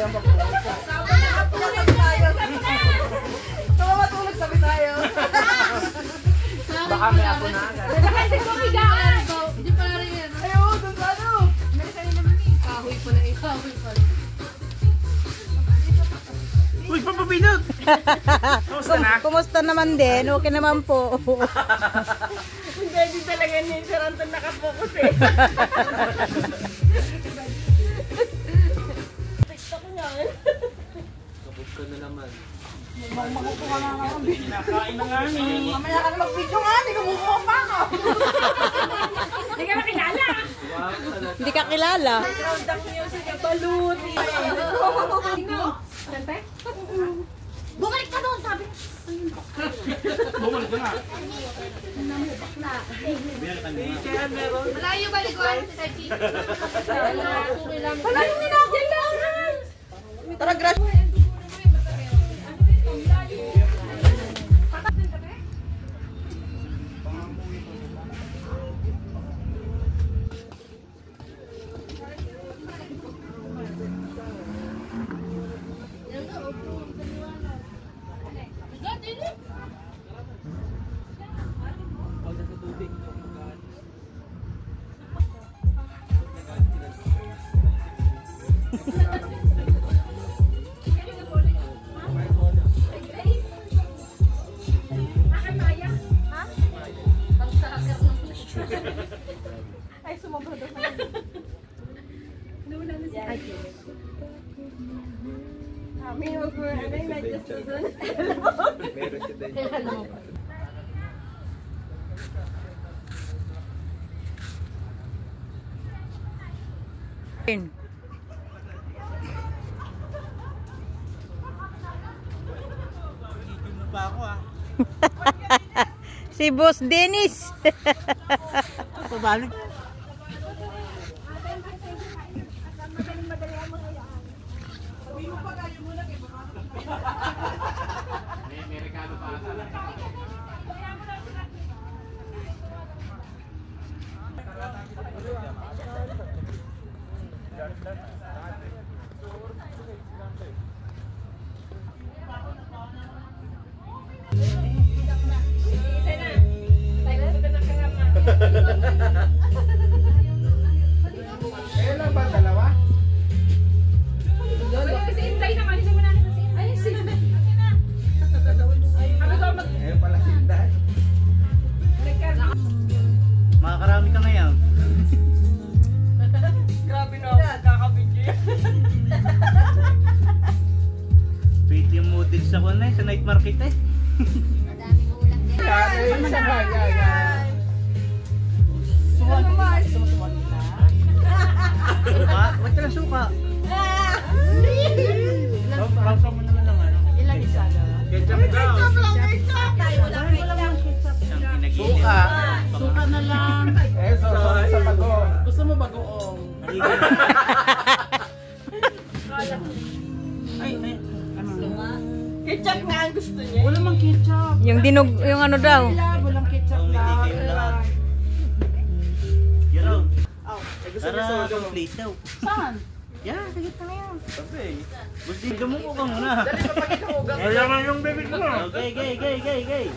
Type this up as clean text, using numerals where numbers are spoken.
tayong pagpupo. Matulog sabi tayo. Baka may ako na agad. Hindi ko higaan. Hindi pa rin yan. Ayaw, doon sa ano? Meron naman eh. Kahoy pa na eh. Kahoy pa. Uy, papapinot! Kumusta na? Kumusta naman din? Okay naman po. Hindi, di talaga ni Sir Anton nakapokus eh. TikTok niya eh. Kabog ka na naman. Makukuha na naman. Kinakain na nga eh. Mamaya ka na mag-video nga, hindi ka mukha pa ka. Hindi ka makilala. Hindi ka kilala. Sound of music, yung baluti. Sante? Bumalik ka doon, sabi. Bumalik ka nga. Namubak na. Kaya meron. Malayo balikuan si Tati. Wala yung ninagyan lang. Tara, grass. Ay, sumobra doon. Nawala na si Ate. Kami mag-work. Ano yung medyas ko doon? Meron siya din. Kailan mo pa? Gigil mo pa ako ah. Si Boss Dennis. Pabalik. May regalo pa ata. Kailan ba dalawa? Kasi intay naman. Hindi mo na kasi. Ay, sige. Kami ko mag... Ayun pala sinday. Makakarami ka ngayon. Grabe na ako, kakabidyo yan. Pwede yung models ako na sa night market eh. Madaming ulam din. Yan. Suwan naman. Suwan na. Suka? Ba't ka na suka? Rausa mo naman ng ano. Ilan isa na? Ketchup daw. Isang pinag-iinit. Suka. Suka na lang. Eh, sa bagong. Gusto mo bagoong? Ay, ano? Ketchup nga ang gusto niya. Wala mang ketchup. Yung dinog, yung ano daw. Walang ketchup lang. Yun. Gusto Tara, niya sa complete daw. Saan? Yan, sige ka na yan. Gusto dumuko ka muna. Dali, papakita mo. Kaya nga yung baby ko. Okay, gay.